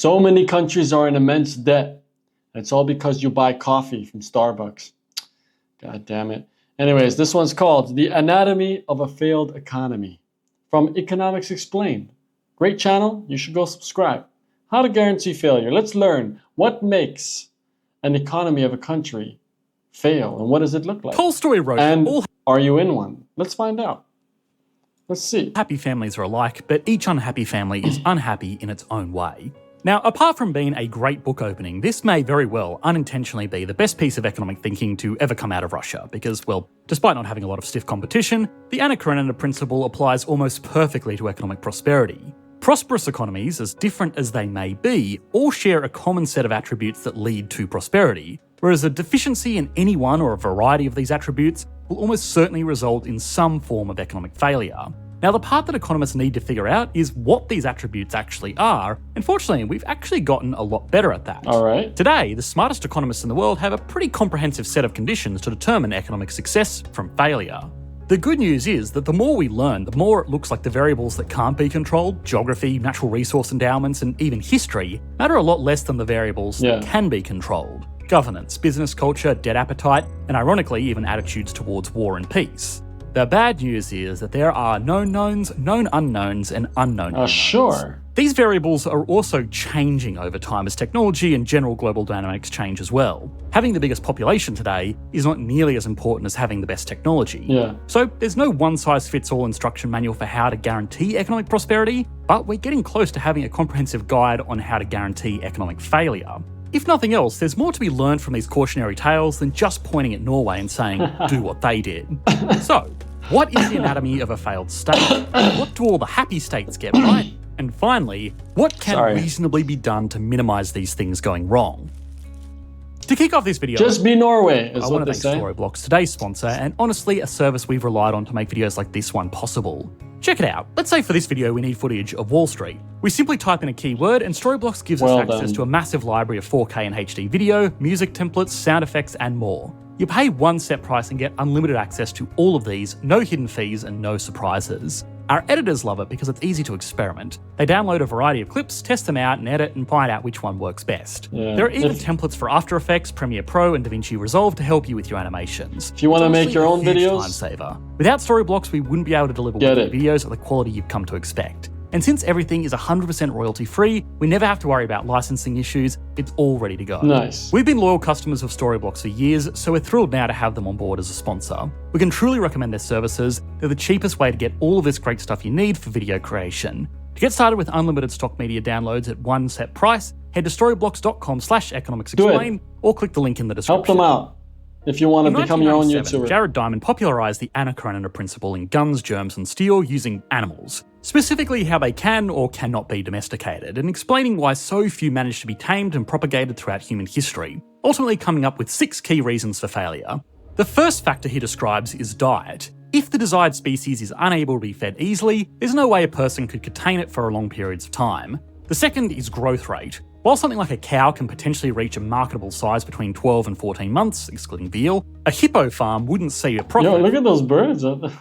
So many countries are in immense debt. It's all because you buy coffee from Starbucks. God damn it. Anyways, this one's called The Anatomy of a Failed Economy from Economics Explained. Great channel. You should go subscribe. How to guarantee failure. Let's learn what makes an economy of a country fail and what does it look like? Tolstoy wrote, and all are you in one? Let's find out. Let's see. happy families are alike, but each unhappy family is unhappy in its own way. Now, apart from being a great book opening, this may very well unintentionally be the best piece of economic thinking to ever come out of Russia because, well, despite not having a lot of stiff competition, the Anna Karenina principle applies almost perfectly to economic prosperity. Prosperous economies, as different as they may be, all share a common set of attributes that lead to prosperity, whereas a deficiency in any one or a variety of these attributes will almost certainly result in some form of economic failure. Now, the part that economists need to figure out is what these attributes actually are, and fortunately, we've actually gotten a lot better at that. All right. Today, the smartest economists in the world have a pretty comprehensive set of conditions to determine economic success from failure. The good news is that the more we learn, the more it looks like the variables that can't be controlled, geography, natural resource endowments, and even history, matter a lot less than the variables that can be controlled. Governance, business culture, debt appetite, and ironically, even attitudes towards war and peace. The bad news is that there are known knowns, known unknowns, and unknown unknowns. Sure. These variables are also changing over time as technology and general global dynamics change as well. Having the biggest population today is not nearly as important as having the best technology. So there's no one-size-fits-all instruction manual for how to guarantee economic prosperity, but we're getting close to having a comprehensive guide on how to guarantee economic failure. If nothing else, there's more to be learned from these cautionary tales than just pointing at Norway and saying, do what they did. So, what is the anatomy of a failed state? What do all the happy states get right? And finally, what can reasonably be done to minimise these things going wrong? To kick off this video, just be Norway, is I want to thank Storyblocks, today's sponsor, and honestly a service we've relied on to make videos like this one possible. Check it out. Let's say for this video we need footage of Wall Street. We simply type in a keyword and Storyblocks gives us access to a massive library of 4K and HD video, music templates, sound effects, and more. You pay one set price and get unlimited access to all of these, no hidden fees and no surprises. Our editors love it because it's easy to experiment. They download a variety of clips, test them out, and edit and find out which one works best. There are even templates for After Effects, Premiere Pro, and DaVinci Resolve to help you with your animations. If you want to make your own videos, time saver. Without Storyblocks, we wouldn't be able to deliver videos at the quality you've come to expect. And since everything is 100% royalty-free, we never have to worry about licensing issues. It's all ready to go. Nice. We've been loyal customers of Storyblocks for years, so we're thrilled now to have them on board as a sponsor. We can truly recommend their services. They're the cheapest way to get all of this great stuff you need for video creation. To get started with unlimited stock media downloads at one set price, head to storyblocks.com/economicsexplained or click the link in the description. Help them out if you want to become your own YouTuber. Jared Diamond popularized the Anna Karenina principle in Guns, Germs, and Steel using animals, specifically how they can or cannot be domesticated, and explaining why so few manage to be tamed and propagated throughout human history, ultimately coming up with 6 key reasons for failure. The first factor he describes is diet. If the desired species is unable to be fed easily, there's no way a person could contain it for long periods of time. The second is growth rate. While something like a cow can potentially reach a marketable size between 12 and 14 months, excluding veal, a hippo farm wouldn't see a profit. Yo, look at those birds. For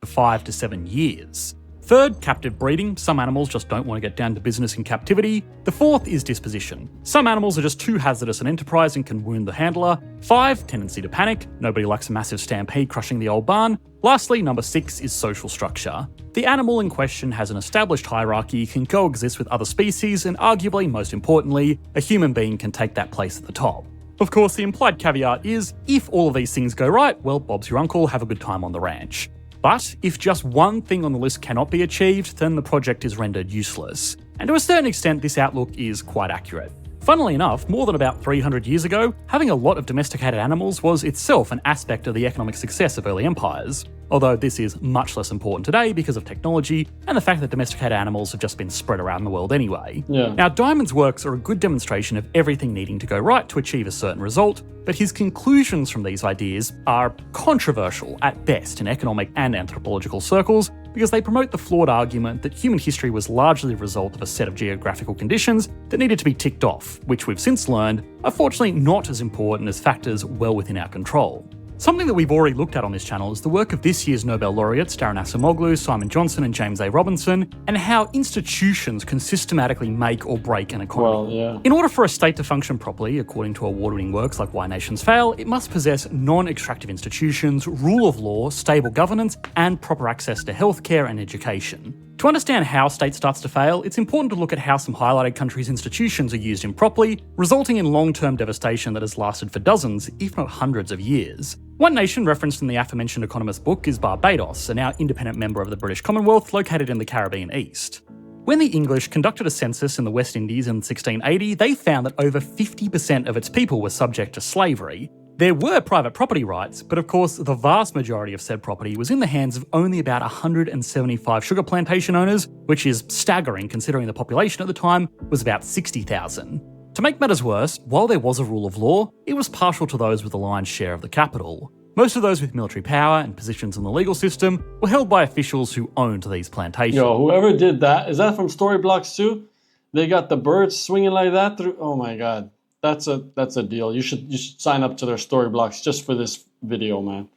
5 to 7 years. Third, captive breeding. Some animals just don't want to get down to business in captivity. The fourth is disposition. Some animals are just too hazardous an enterprise and can wound the handler. 5, tendency to panic. Nobody likes a massive stampede crushing the old barn. Lastly, number 6 is social structure. The animal in question has an established hierarchy, can coexist with other species, and arguably, most importantly, a human being can take that place at the top. Of course, the implied caveat is, if all of these things go right, well, Bob's your uncle, have a good time on the ranch. But if just one thing on the list cannot be achieved, then the project is rendered useless. And to a certain extent, this outlook is quite accurate. Funnily enough, more than about 300 years ago, having a lot of domesticated animals was itself an aspect of the economic success of early empires. Although this is much less important today because of technology and the fact that domesticated animals have just been spread around the world anyway. Now, Diamond's works are a good demonstration of everything needing to go right to achieve a certain result, but his conclusions from these ideas are controversial at best in economic and anthropological circles because they promote the flawed argument that human history was largely the result of a set of geographical conditions that needed to be ticked off, which we've since learned are fortunately not as important as factors well within our control. Something that we've already looked at on this channel is the work of this year's Nobel laureates Darren Acemoglu, Simon Johnson and James A. Robinson, and how institutions can systematically make or break an economy. Well, yeah. In order for a state to function properly, according to award-winning works like Why Nations Fail, it must possess non-extractive institutions, rule of law, stable governance, and proper access to healthcare and education. To understand how a state starts to fail, it's important to look at how some highlighted countries' institutions are used improperly, resulting in long-term devastation that has lasted for dozens, if not hundreds of years. One nation referenced in the aforementioned economist book is Barbados, a now independent member of the British Commonwealth located in the Caribbean East. When the English conducted a census in the West Indies in 1680, they found that over 50% of its people were subject to slavery. There were private property rights, but of course the vast majority of said property was in the hands of only about 175 sugar plantation owners, which is staggering considering the population at the time was about 60,000. To make matters worse, while there was a rule of law, it was partial to those with the lion's share of the capital. Most of those with military power and positions in the legal system were held by officials who owned these plantations. Yo, whoever did that, is that from Storyblocks too? They got the birds swinging like that through. Oh my god, that's a deal. You should sign up to their Storyblocks just for this video, man.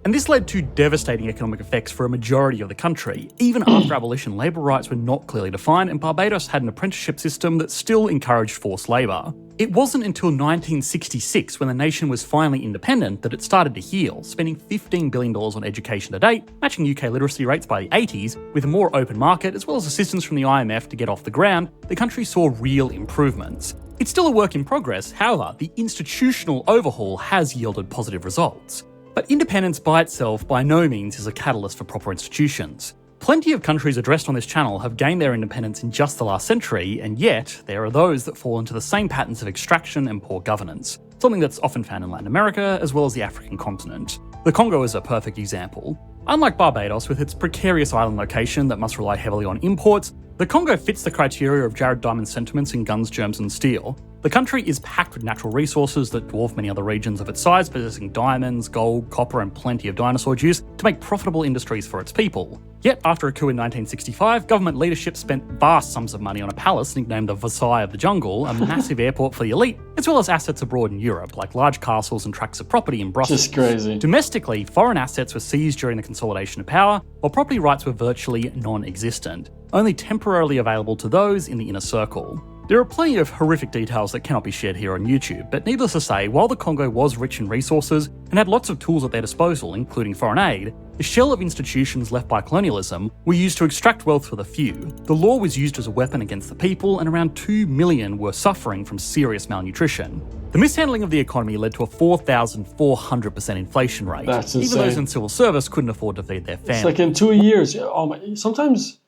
And this led to devastating economic effects for a majority of the country. Even after abolition, labour rights were not clearly defined, and Barbados had an apprenticeship system that still encouraged forced labour. It wasn't until 1966, when the nation was finally independent, that it started to heal, spending $15 billion on education to date, matching UK literacy rates by the 80s. With a more open market, as well as assistance from the IMF to get off the ground, the country saw real improvements. It's still a work in progress, however, the institutional overhaul has yielded positive results. But independence by itself by no means is a catalyst for proper institutions. Plenty of countries addressed on this channel have gained their independence in just the last century, and yet there are those that fall into the same patterns of extraction and poor governance, something that's often found in Latin America as well as the African continent. The Congo is a perfect example. Unlike Barbados, with its precarious island location that must rely heavily on imports, the Congo fits the criteria of Jared Diamond's sentiments in Guns, Germs and Steel. The country is packed with natural resources that dwarf many other regions of its size, possessing diamonds, gold, copper and plenty of dinosaur juice to make profitable industries for its people. Yet, after a coup in 1965, government leadership spent vast sums of money on a palace nicknamed the Versailles of the Jungle, a massive airport for the elite, as well as assets abroad in Europe, like large castles and tracts of property in Brussels. Just crazy. Domestically, foreign assets were seized during the consolidation of power, while property rights were virtually non-existent, only temporarily available to those in the inner circle. There are plenty of horrific details that cannot be shared here on YouTube, but needless to say, while the Congo was rich in resources and had lots of tools at their disposal, including foreign aid, the shell of institutions left by colonialism were used to extract wealth for the few. The law was used as a weapon against the people, and around 2 million were suffering from serious malnutrition. The mishandling of the economy led to a 4,400% inflation rate. That's Even those insane. in civil service couldn't afford to feed their It's families. like in 2 years. Oh my, sometimes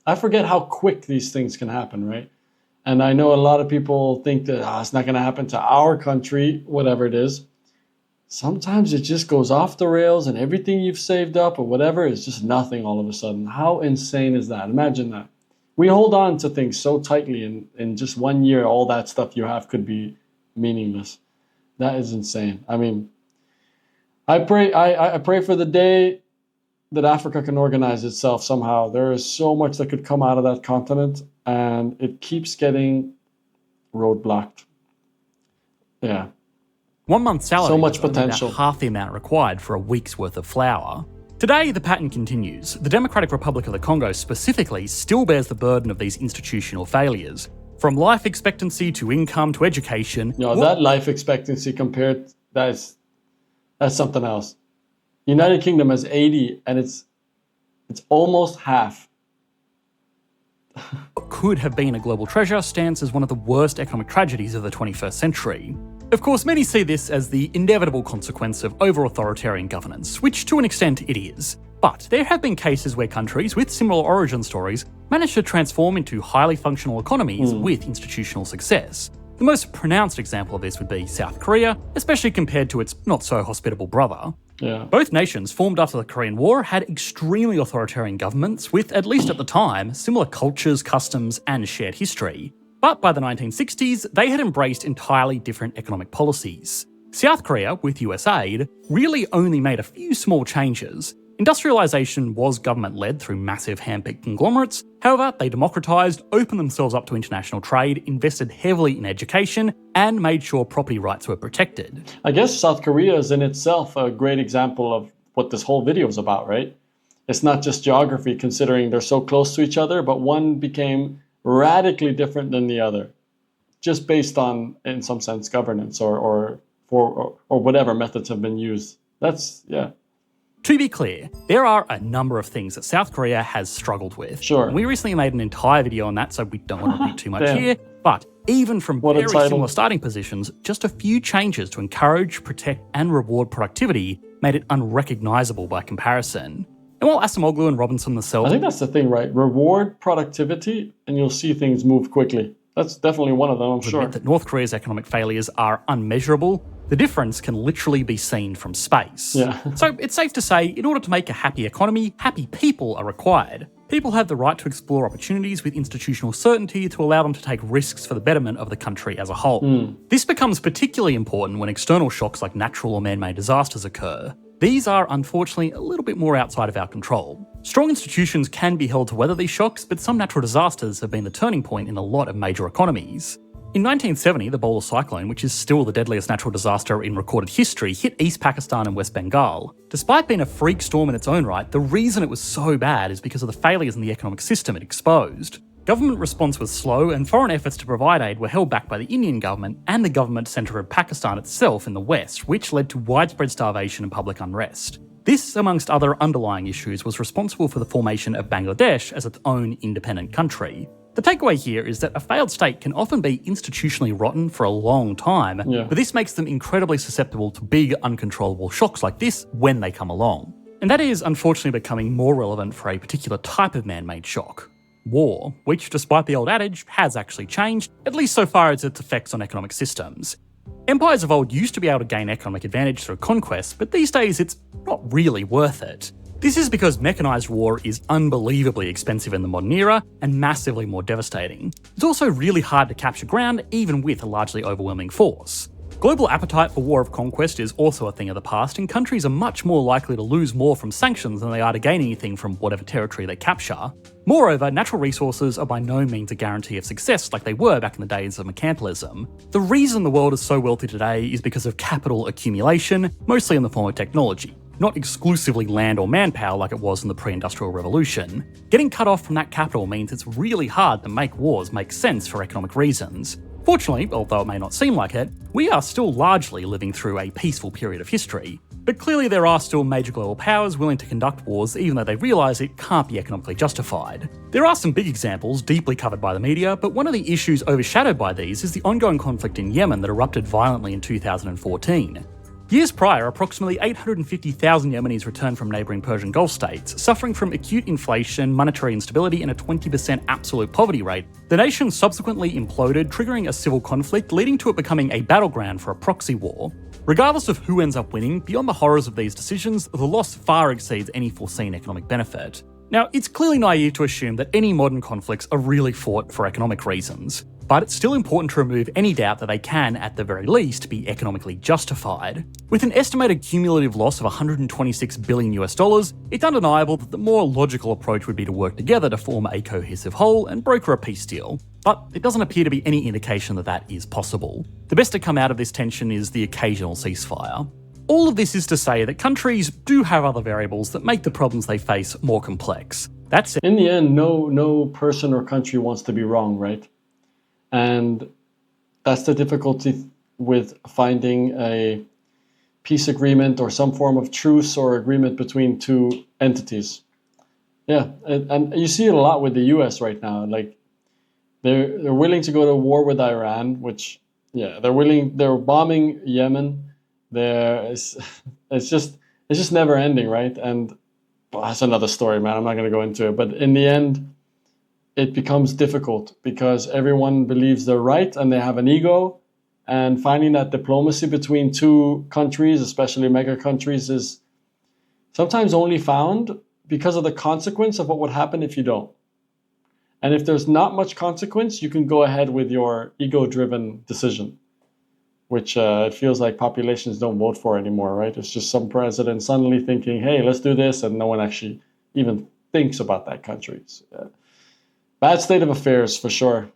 I forget how quick these things can happen, right? And I know a lot of people think that it's not going to happen to our country, whatever it is. Sometimes it just goes off the rails and everything you've saved up or whatever is just nothing all of a sudden. How insane is that? Imagine that. We hold on to things so tightly, and in just 1 year, all that stuff you have could be meaningless. That is insane. I mean, I pray for the day that Africa can organize itself somehow. There is so much that could come out of that continent, and it keeps getting roadblocked. Yeah. 1 month's salary So much was only about potential. half the amount required for a week's worth of flour. Today, the pattern continues. The Democratic Republic of the Congo specifically still bears the burden of these institutional failures. From life expectancy to income to education. That life expectancy compared, that's something else. United Kingdom has 80, and it's almost half. What could have been a global treasure stands as one of the worst economic tragedies of the 21st century. Of course, many see this as the inevitable consequence of over-authoritarian governance, which to an extent it is. But there have been cases where countries with similar origin stories managed to transform into highly functional economies with institutional success. The most pronounced example of this would be South Korea, especially compared to its not-so-hospitable brother. Yeah. Both nations, formed after the Korean War, had extremely authoritarian governments with, at least at the time, similar cultures, customs, and shared history. But by the 1960s, they had embraced entirely different economic policies. South Korea, with US aid, really only made a few small changes. Industrialisation was government-led through massive hand-picked conglomerates. However, they democratised, opened themselves up to international trade, invested heavily in education, and made sure property rights were protected. I guess South Korea is in itself a great example of what this whole video is about, right? It's not just geography, considering they're so close to each other, but one became radically different than the other, just based on, in some sense, governance or whatever methods have been used. That's, yeah. To be clear, there are a number of things that South Korea has struggled with. Sure. And we recently made an entire video on that, so we don't want to repeat too much Damn. here. But even from What a very title. similar starting positions, just a few changes to encourage, protect, and reward productivity made it unrecognisable by comparison. And while Acemoglu and Robinson I themselves think that's the thing, right? Reward productivity and you'll see things move quickly. That's definitely one of them, I'm sure. admit that North Korea's economic failures are unmeasurable, the difference can literally be seen from space. Yeah. So it's safe to say, in order to make a happy economy, happy people are required. People have the right to explore opportunities with institutional certainty to allow them to take risks for the betterment of the country as a whole. This becomes particularly important when external shocks like natural or man-made disasters occur. These are unfortunately a little bit more outside of our control. Strong institutions can be held to weather these shocks, but some natural disasters have been the turning point in a lot of major economies. In 1970, the Bowler cyclone, which is still the deadliest natural disaster in recorded history, hit East Pakistan and West Bengal. Despite being a freak storm in its own right, the reason it was so bad is because of the failures in the economic system it exposed. Government response was slow, and foreign efforts to provide aid were held back by the Indian government and the government centre of Pakistan itself in the west, which led to widespread starvation and public unrest. This, amongst other underlying issues, was responsible for the formation of Bangladesh as its own independent country. The takeaway here is that a failed state can often be institutionally rotten for a long time, but this makes them incredibly susceptible to big, uncontrollable shocks like this when they come along. And that is unfortunately becoming more relevant for a particular type of man-made shock. War, which, despite the old adage, has actually changed, at least so far as its effects on economic systems. Empires of old used to be able to gain economic advantage through conquest, but these days it's not really worth it. This is because mechanised war is unbelievably expensive in the modern era and massively more devastating. It's also really hard to capture ground even with a largely overwhelming force. Global appetite for war of conquest is also a thing of the past, and countries are much more likely to lose more from sanctions than they are to gain anything from whatever territory they capture. Moreover, natural resources are by no means a guarantee of success like they were back in the days of mercantilism. The reason the world is so wealthy today is because of capital accumulation, mostly in the form of technology, not exclusively land or manpower like it was in the pre-industrial revolution. Getting cut off from that capital means it's really hard to make wars make sense for economic reasons. Fortunately, although it may not seem like it, we are still largely living through a peaceful period of history. But clearly there are still major global powers willing to conduct wars even though they realise it can't be economically justified. There are some big examples deeply covered by the media, but one of the issues overshadowed by these is the ongoing conflict in Yemen that erupted violently in 2014. Years prior, approximately 850,000 Yemenis returned from neighbouring Persian Gulf states, suffering from acute inflation, monetary instability, and a 20% absolute poverty rate. The nation subsequently imploded, triggering a civil conflict, leading to it becoming a battleground for a proxy war. Regardless of who ends up winning, beyond the horrors of these decisions, the loss far exceeds any foreseen economic benefit. Now, it's clearly naive to assume that any modern conflicts are really fought for economic reasons, but it's still important to remove any doubt that they can, at the very least, be economically justified. With an estimated cumulative loss of $126 billion, it's undeniable that the more logical approach would be to work together to form a cohesive whole and broker a peace deal. But it doesn't appear to be any indication that that is possible. The best to come out of this tension is the occasional ceasefire. All of this is to say that countries do have other variables that make the problems they face more complex. That said, in the end, no person or country wants to be wrong, right? And that's the difficulty with finding a peace agreement or some form of truce or agreement between two entities. Yeah, and you see it a lot with the US right now. Like they're willing to go to war with Iran, which they're bombing Yemen. It's just never ending, right? And that's another story, man. I'm not going to go into it, but in the end, it becomes difficult because everyone believes they're right and they have an ego, and finding that diplomacy between two countries, especially mega countries, is sometimes only found because of the consequence of what would happen if you don't. And if there's not much consequence, you can go ahead with your ego-driven decision. which it feels like populations don't vote for anymore, right? It's just some president suddenly thinking, hey, let's do this, and no one actually even thinks about that country. So, bad state of affairs, for sure.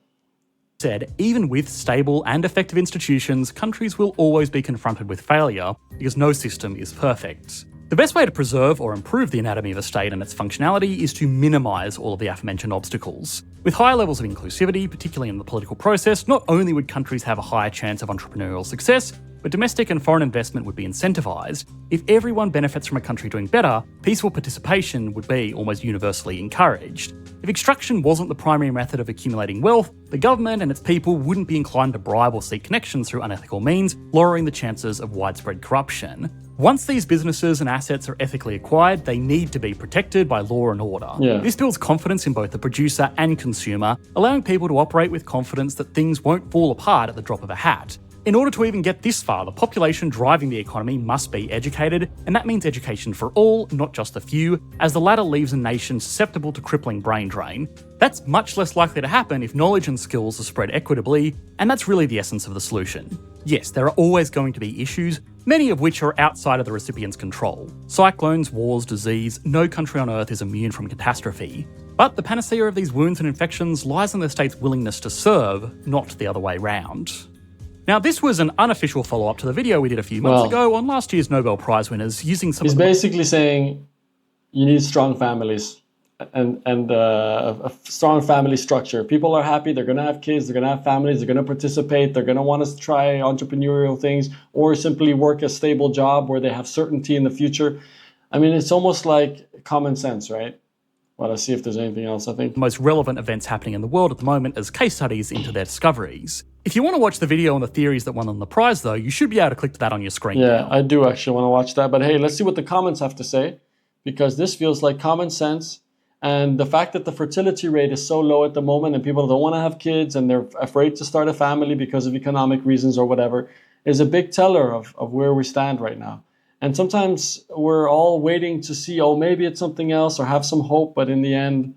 Said, even with stable and effective institutions, countries will always be confronted with failure because no system is perfect. The best way to preserve or improve the anatomy of a state and its functionality is to minimise all of the aforementioned obstacles. With higher levels of inclusivity, particularly in the political process, not only would countries have a higher chance of entrepreneurial success, but domestic and foreign investment would be incentivised. If everyone benefits from a country doing better, peaceful participation would be almost universally encouraged. If extraction wasn't the primary method of accumulating wealth, the government and its people wouldn't be inclined to bribe or seek connections through unethical means, lowering the chances of widespread corruption. Once these businesses and assets are ethically acquired, they need to be protected by law and order. Yeah. This builds confidence in both the producer and consumer, allowing people to operate with confidence that things won't fall apart at the drop of a hat. In order to even get this far, the population driving the economy must be educated, and that means education for all, not just a few, as the latter leaves a nation susceptible to crippling brain drain. That's much less likely to happen if knowledge and skills are spread equitably, and that's really the essence of the solution. Yes, there are always going to be issues, many of which are outside of the recipient's control. Cyclones, wars, disease, no country on earth is immune from catastrophe. But the panacea of these wounds and infections lies in the state's willingness to serve, not the other way round. Now, this was an unofficial follow-up to the video we did a few months ago on last year's Nobel Prize winners using some. He's basically saying you need strong families and a strong family structure. People are happy. They're going to have kids. They're going to have families. They're going to participate. They're going to want us to try entrepreneurial things or simply work a stable job where they have certainty in the future. I mean, it's almost like common sense, right? Well, let's see if there's anything else, I think. The most relevant events happening in the world at the moment as case studies into their discoveries. If you want to watch the video on the theories that won them the prize, though, you should be able to click to that on your screen. Yeah, now. I do actually want to watch that. But hey, let's see what the comments have to say, because this feels like common sense. And the fact that the fertility rate is so low at the moment and people don't want to have kids and they're afraid to start a family because of economic reasons or whatever is a big teller of where we stand right now. And sometimes we're all waiting to see, oh, maybe it's something else or have some hope. But in the end,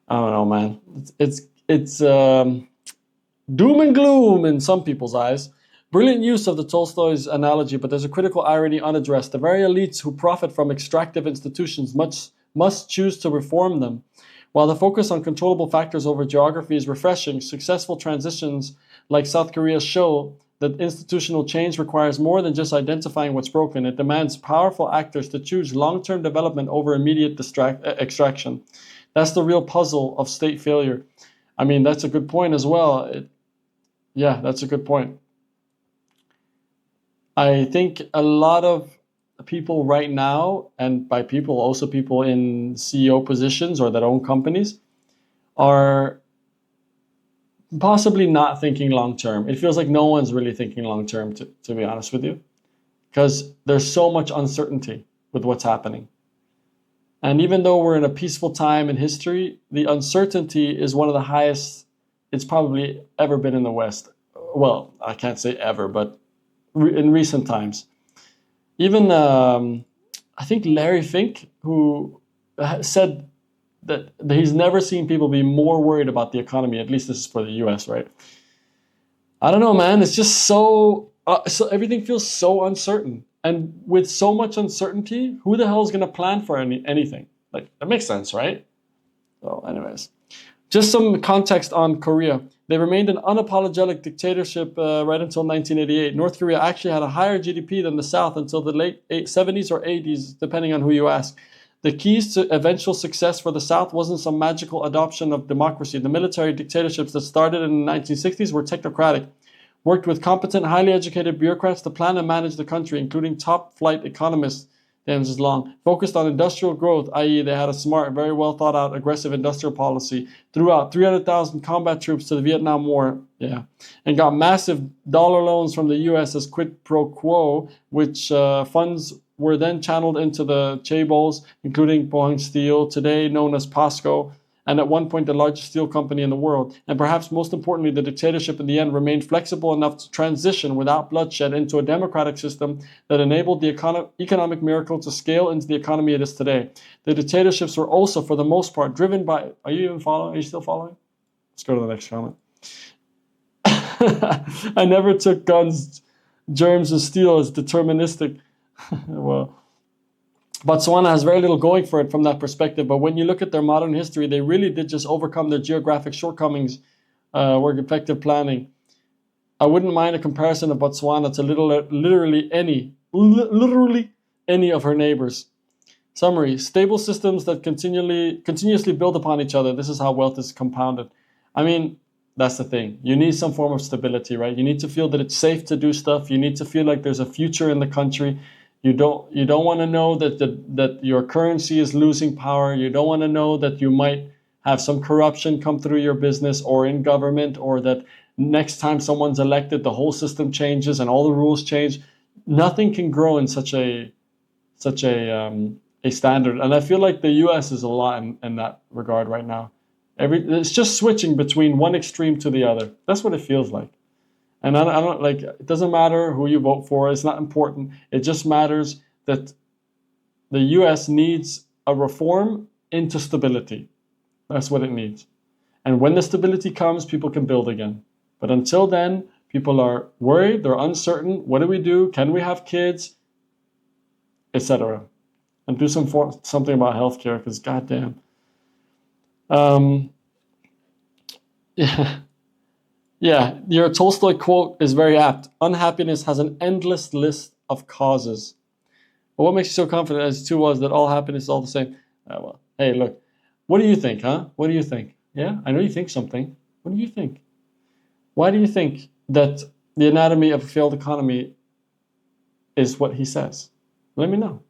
I don't know, man. It's doom and gloom in some people's eyes. Brilliant use of the Tolstoy's analogy, but there's a critical irony unaddressed. The very elites who profit from extractive institutions must choose to reform them. While the focus on controllable factors over geography is refreshing, successful transitions like South Korea show that institutional change requires more than just identifying what's broken. It demands powerful actors to choose long-term development over immediate extraction. That's the real puzzle of state failure. I mean, that's a good point as well. Yeah, that's a good point. I think a lot of people right now, and by people, also people in CEO positions or that own companies, are possibly not thinking long-term. It feels like no one's really thinking long-term, to be honest with you, because there's so much uncertainty with what's happening. And even though we're in a peaceful time in history, the uncertainty is one of the highest it's probably ever been in the West. Well, I can't say ever, but in recent times. Even, I think Larry Fink, who said that he's never seen people be more worried about the economy, at least this is for the US, right? I don't know, man. It's just so everything feels so uncertain. And with so much uncertainty, who the hell is going to plan for anything? Like, that makes sense, right? So anyways, just some context on Korea. They remained an unapologetic dictatorship right until 1988. North Korea actually had a higher GDP than the South until the late 70s or 80s, depending on who you ask. The keys to eventual success for the South wasn't some magical adoption of democracy. The military dictatorships that started in the 1960s were technocratic, worked with competent, highly educated bureaucrats to plan and manage the country, including top-flight economists. Damn, this is long. Focused on industrial growth, i.e. they had a smart, very well thought out, aggressive industrial policy, threw out 300,000 combat troops to the Vietnam War, and got massive dollar loans from the U.S. as quid pro quo, which funds were then channeled into the chaebols, including Pohang Steel, today known as POSCO, and at one point the largest steel company in the world. And perhaps most importantly, the dictatorship in the end remained flexible enough to transition without bloodshed into a democratic system that enabled the economic miracle to scale into the economy it is today. The dictatorships were also, for the most part, driven by... Are you even following? Are you still following? Let's go to the next comment. I never took guns germs and steel is deterministic. Well, Botswana has very little going for it from that perspective. But when you look at their modern history, they really did just overcome their geographic shortcomings, work effective planning. I wouldn't mind a comparison of Botswana to literally any of her neighbors. Summary: stable systems that continuously build upon each other. This is how wealth is compounded. I mean, that's the thing. You need some form of stability, right? You need to feel that it's safe to do stuff. You need to feel like there's a future in the country. You don't want to know that your currency is losing power. You don't want to know that you might have some corruption come through your business or in government, or that next time someone's elected, the whole system changes and all the rules change. Nothing can grow in such a standard, and I feel like the U.S. is a lot in that regard right now. It's just switching between one extreme to the other. That's what it feels like. And I don't like. It doesn't matter who you vote for. It's not important. It just matters that the U.S. needs a reform into stability. That's what it needs. And when the stability comes, people can build again. But until then, people are worried. They're uncertain. What do we do? Can we have kids? Etc. And do something about healthcare, because goddamn. Yeah. Yeah, your Tolstoy quote is very apt. Unhappiness has an endless list of causes. But what makes you so confident, as two was, that all happiness is all the same? Well, hey, look. What do you think, huh? What do you think? Yeah, I know you think something. What do you think? Why do you think that the anatomy of a failed economy is what he says? Let me know.